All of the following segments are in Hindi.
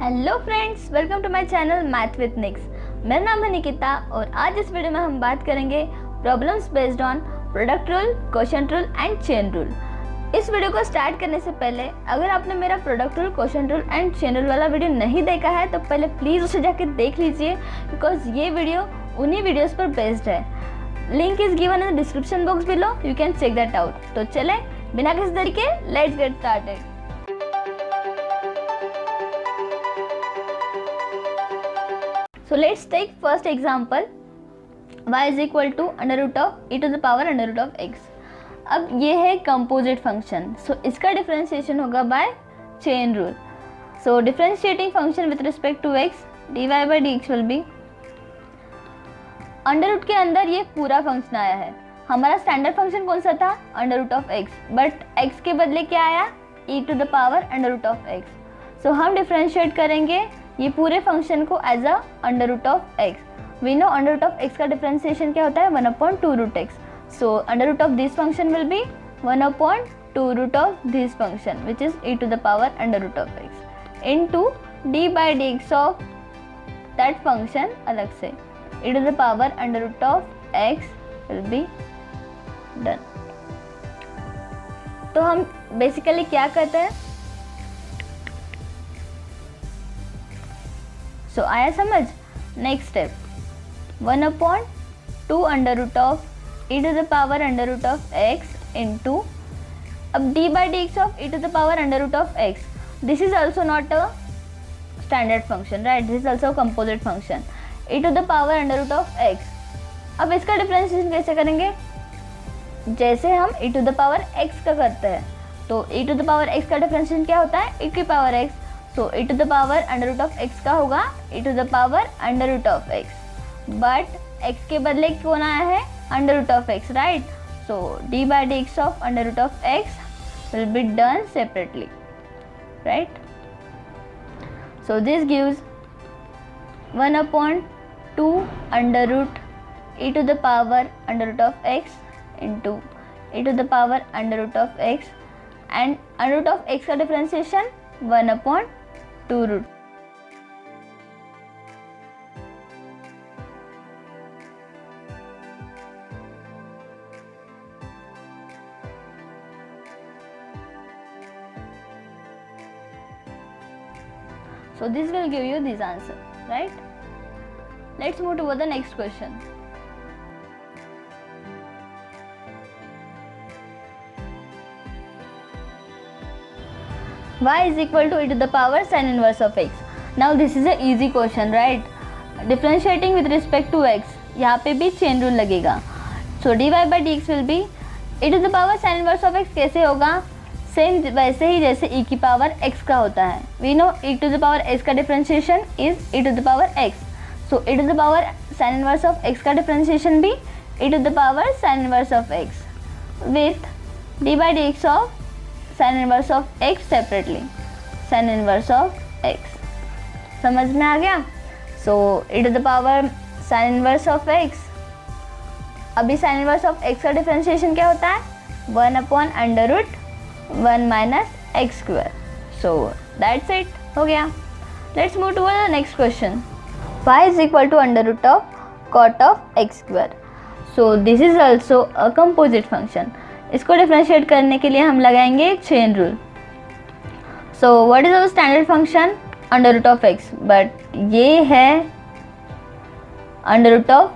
Hello friends, welcome to my channel math with Nix. मेरा नाम है निकिता और आज इस वीडियो में हम बात करेंगे problems based on product rule, quotient rule and chain rule. इस वीडियो को स्टार्ट करने से पहले अगर आपने मेरा product rule, quotient rule and chain rule वाला वीडियो नहीं देखा है तो पहले प्लीज़ उसे जाके देख लीजिए, बिकॉज ये वीडियो उन्हीं वीडियोज़ पर बेस्ड है। Link is given in the description box below, you can check that out. तो चलें बिना किसी देरी के, let's get started. So let's take first example, y is equal to under root of e to the power under root of x। अब ये है कंपोजिट फंक्शन, सो इसका डिफरेंशिएशन होगा by chain rule. So differentiating function with respect to x dy by dx will be, under root के अंदर ये पूरा फंक्शन आया है। हमारा स्टैंडर्ड फंक्शन कौन सा था? Under root of x, but x के बदले क्या आया? e to the power under root of x। So हम डिफरेंशिएट करेंगे ये पूरे फंक्शन को as a under root of x। We know under root of x का डिफरेंशिएशन क्या होता है? 1/2 root x। So under root of this function will be 1/2 root of this function which is e to the power under root of x into d by dx of that function अलग से e to the power under root of x will be done. तो हम बेसिकली क्या करते हैं? सो आया समझ? Next step, 1/2 under root of e to the power under root of x into, अब d by dx of e to the power under root of x। This is also not a standard function, right? This is also composite function, e to the power under root of x। अब इसका डिफरेंशिएशन कैसे करेंगे? जैसे हम e to the power x का करते हैं, तो e to the power x का डिफरेंशिएशन क्या होता है? e की power x। So e to the power under root of x का होगा e to the power under root of x, but x के बदले कौन आया है? Under root of x, right? So d by dx of under root of x will be done separately, right? So this gives 1/2 under root e to the power under root of x into e to the power under root of x, and under root of x का differentiation 1/2 root. So this will give you this answer, right? Let's move toward the next question. Y is equal to e to the power sin inverse of x. Now this is a easy question, right? Differentiating with respect to x, यहाँ पे भी चेन रूल लगेगा। So dy by dx will be e to the power sin inverse of x। कैसे होगा? सेम वैसे ही जैसे e की पावर x का होता है। We know e to the power x का differentiation is e to the power x. So e to the power sin inverse of x का डिफरेंशिएशन भी e to the power sin inverse of x with d by dx of sin inverse of x separately, sin inverse of x। समझ में आ गया? So e to the power sin inverse of x, अभी sin inverse of x का डिफरेंशिएशन क्या होता है? 1/√1 minus x square। So that's it, हो गया। Let's move to the next question। y is equal to under root of cot of x square। So this is also a composite function। इसको डिफरेंशिएट करने के लिए हम लगाएंगे chain rule. So what is our standard function? Under root of X, but ये है अंडर रूट ऑफ,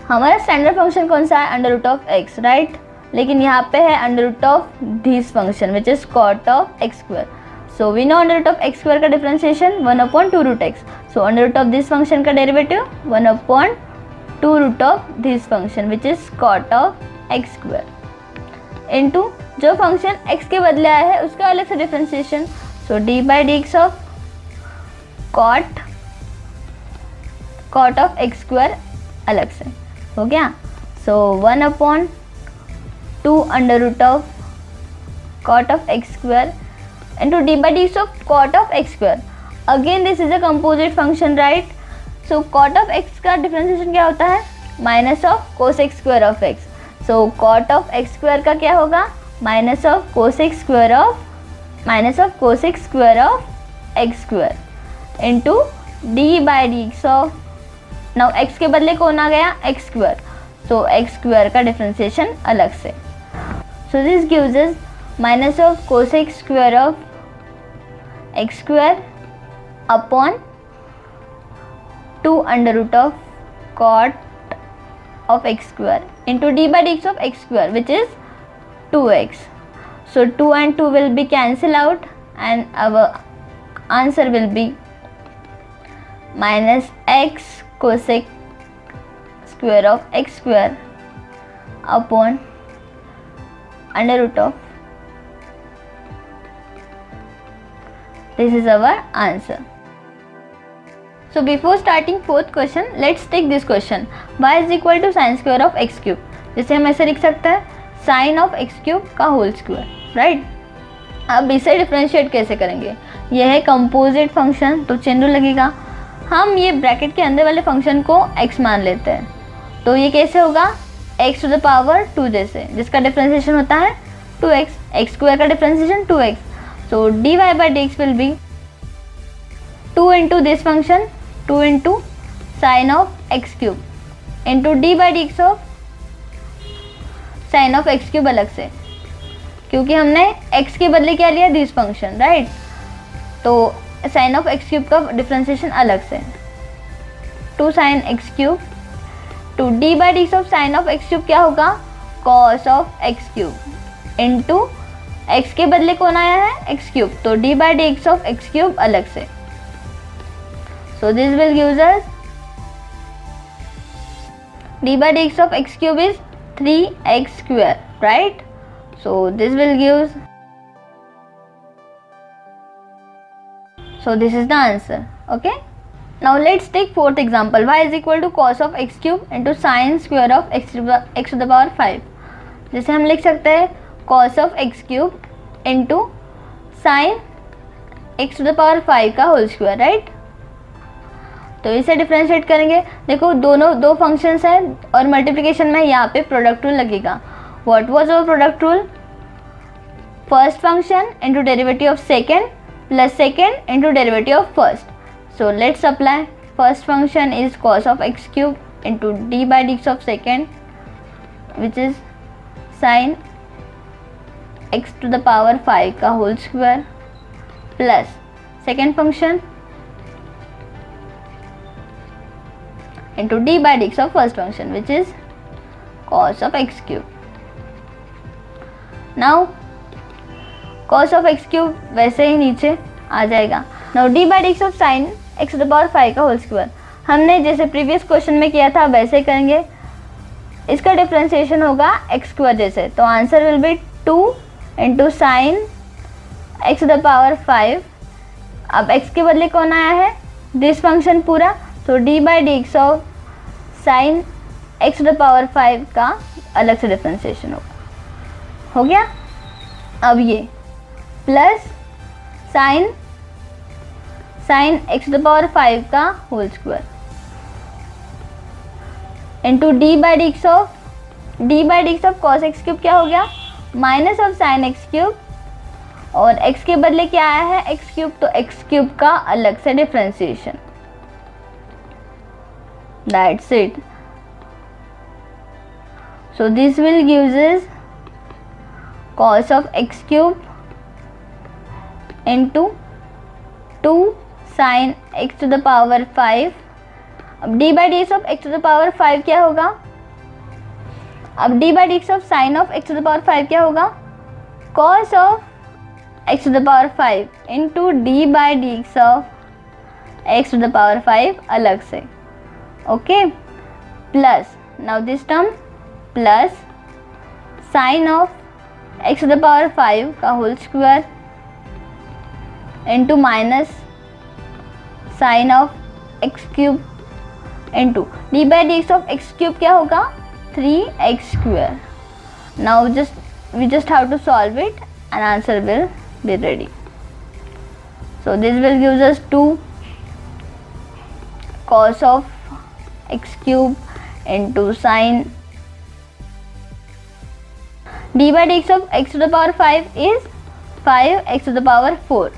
हमारा स्टैंडर्ड फंक्शन कौन सा है? Under root of X, right? लेकिन यहाँ पे है under root of this function which is cot of x square. So we know under root of x square का differentiation 1/2 root X. So under root of this function का derivative 1/2 root of this function which is cot of x square into जो फंक्शन x के बदले आया है उसका अलग से differentiation. So d by dx of cot of x square अलग से हो गया। So 1/2 under root of cot of x square into d by dx of cot of x square. Again this is a composite function, right? So cot of x का डिफरेंशिएशन क्या होता है? Minus of cos x square of x. So cot of x square का क्या होगा? Minus of cosec square of x square into D by D x of, now x के बदले कौन आ गया, x square, so x square का डिफ्रेंसिएशन अलग से. So this gives us minus of cosec square of x square upon 2 under root of cot of x square into d by dx of x square, which is 2x. So 2 and 2 will be cancel out and our answer will be minus x cosec square of x square upon under root of. This is our answer. So before starting fourth question, let's take this question. Y is equal to sin square of x cube. जिसे हम ऐसे लिख सकते हैं sin of x cube का होल स्क्वायर, राइट. अब इसे डिफ्रेंशिएट कैसे करेंगे, यह है कंपोजिट फंक्शन, तो चेन रूल लगेगा. हम ये ब्रैकेट के अंदर वाले फंक्शन को x मान लेते हैं, तो ये कैसे होगा, x टू द पावर 2 जैसे, जिसका डिफ्रेंशिएशन होता है 2x, x स्क्वायर का differentiation 2x. So dy by dx will be 2 into this function, 2 into sin of x cube into d by dx of sin of x cube अलग से, क्योंकि हमने x के बदले क्या लिया, दिस फंक्शन, राइट. तो sin of x cube का डिफ्रेंसिएशन अलग से, 2 sin x cube to d by dx of sin of x cube क्या होगा, cos of x cube into x के बदले कौन आया है, x cube, तो d by dx of x cube अलग से. So this will give us d by dx of x cube is 3x square, right? So this will give, so this is the answer. Okay, now let's take fourth example. Y is equal to cos of x cube into sin square of x to the power 5. जैसे हम लिख सकते हैं cos of x cube into sin x to the power 5 का होल स्क्वायर, राइट. तो इसे डिफ्रेंशिएट करेंगे. देखो दोनों दो फंक्शंस हैं और मल्टीप्लिकेशन में यहाँ पे प्रोडक्ट रूल लगेगा. What was our product rule, first function into derivative of second plus second into derivative of first. So let's apply. First function is cos of x cube into D by D x of second which is sine x to the power 5 का whole square plus second function into d by dx of first function which is cos of x cube. Now cos of x cube वैसे ही नीचे आ जाएगा. Now d by dx of sin x to the power 5 का होल स्क्वायर हमने जैसे प्रीवियस क्वेश्चन में किया था वैसे ही करेंगे. इसका डिफ्रेंसिएशन होगा x स्क्वायर जैसे, तो answer will be 2 into sine x to the power 5. अब x के बदले कौन आया है, दिस फंक्शन पूरा, तो d by D x of sine x to the power 5 का अलग से डिफ्रेंसिएशन होगा. हो गया. अब ये plus sine x to the power 5 का whole square into d by D x of cos x cube क्या हो गया, minus of sine x cube, और x के बदले क्या आया है, एक्स क्यूब, तो एक्स क्यूब का अलग से differentiation. That's it. So this will gives us cos of x cube into 2 sin x to the power 5. अब d by dx of x to the power 5 क्या होगा, अब d by dx of sin of x to the power 5 क्या होगा, cos of x to the power 5 into d by dx of x to the power 5 अलग से. Okay, plus now this term plus sin of x to the power 5 का whole square into minus sine of x cube into D by D x of x cube क्या होगा, 3x square. Now we just have to solve it and answer will be ready. So this will give us 2 cos of x cube into sin d by dx of x to the power 5 is 5x to the power 4.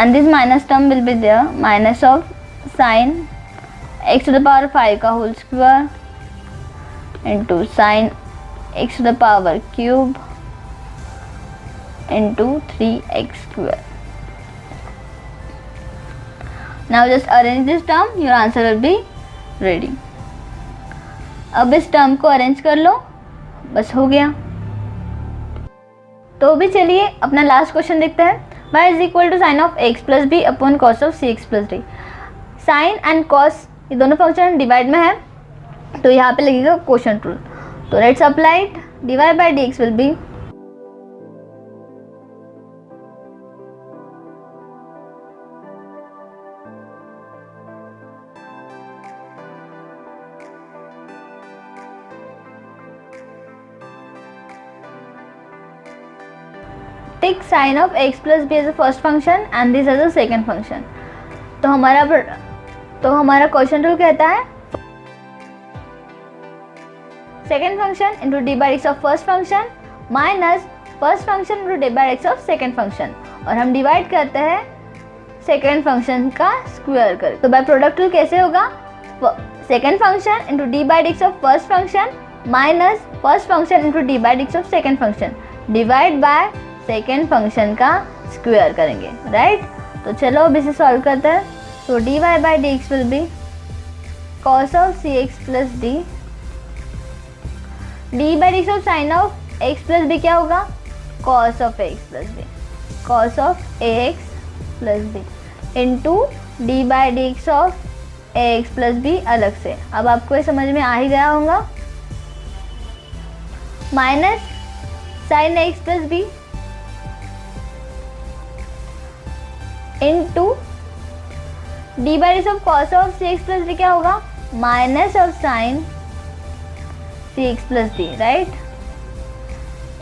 and this minus term will be there, minus of sin x to the power 5 का whole square into sin x to the power cube into 3x square. Now just arrange this term, your answer will be ready. अब इस टर्म को अरेंज कर लो, बस हो गया। तो भी चलिए अपना लास्ट क्वेश्चन देखते हैं। y is equal to sine of x plus b upon cos of C x plus d. Sine and cos ये दोनों फंक्शन डिवाइड में है, तो यहाँ पे लगेगा क्वोशंट रूल। तो let's apply it. dy by D x will be take sine of x plus b as a first function and this as a second function. तो हमारा क्वेश्चन रूल कहता है second function into D by x of first function minus first function into D by x of second function, और हम डिवाइड करते हैं सेकेंड फंक्शन का स्क्वायर कर। तो बाय प्रोडक्ट रूल कैसे होगा, second function into D by x of first function minus first function into D by x of second function divide by second function का स्क्वायर करेंगे, राइट। तो चलो अब इसे सॉल्व करते हैं। So D Y by D x will be cos of C x plus D, D by D x of sine of x plus B क्या होगा, cos of x plus B, cos of a x plus B into D by D x of a x plus b अलग से। अब आपको ये समझ में आ ही गया होगा, minus sine x plus B into D by d of cos of C x plus d क्या होगा, minus of sine C x plus d, right,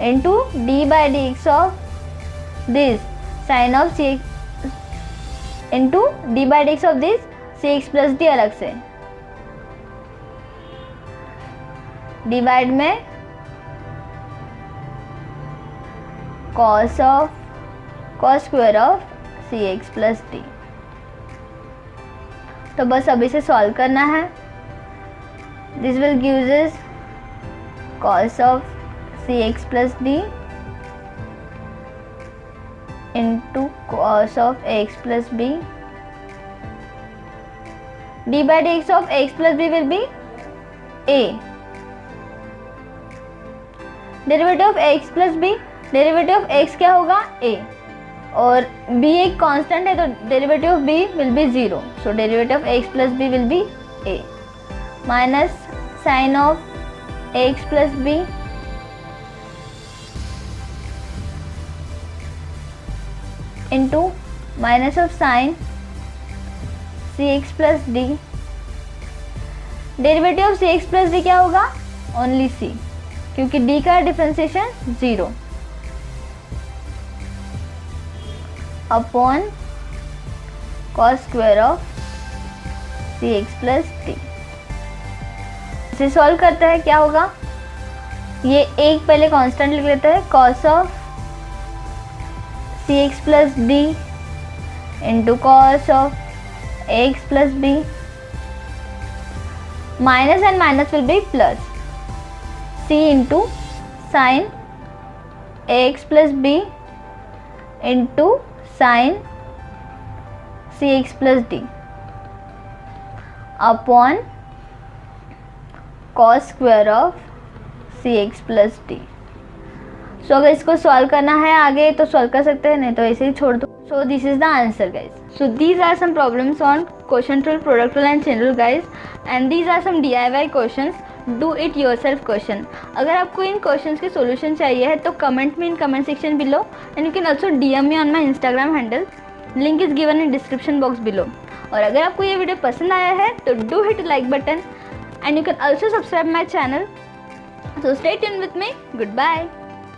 into D by D x of this sine of C x into D by D x of this c x plus d अलग से, डिवाइड में cos square of C x plus d. तो बस अब इसे सॉल्व करना है। This will gives us cos of C x plus D into cos of x plus b, d by D x of x plus b will be a, derivative of x plus b, derivative of x क्या होगा a, और b एक कांस्टेंट है तो derivative of b will be 0, so derivative of x plus b will be a minus sine of x plus b into minus of sine C x plus d, derivative of C x plus d क्या होगा, ओनली c, क्योंकि d का differentiation 0 upon cos square of C x plus d. इसे सॉल्व करते हैं, क्या होगा, ये एक पहले कांस्टेंट लिख लेते हैं, cos of C x plus D into cos of x plus B, minus and minus will be plus, C into sine x plus B into sine C x plus D upon cos square of C x plus D. So अगर इसको सॉल्व करना है आगे तो सॉल्व कर सकते हैं, नहीं तो ऐसे ही छोड़ दो। So this is the answer guys. So these are some problems on question rule, product rule and chain rule guys, and these are some DIY questions, do it yourself question. अगर आपको इन क्वेश्चन के सोल्यूशन चाहिए है तो कमेंट में in comment section below, and you can also DM me on my Instagram handle, link is given in description box below. और अगर आपको ये वीडियो पसंद आया है तो do hit like button, and you can also subscribe my channel. So stay tuned with me, good bye.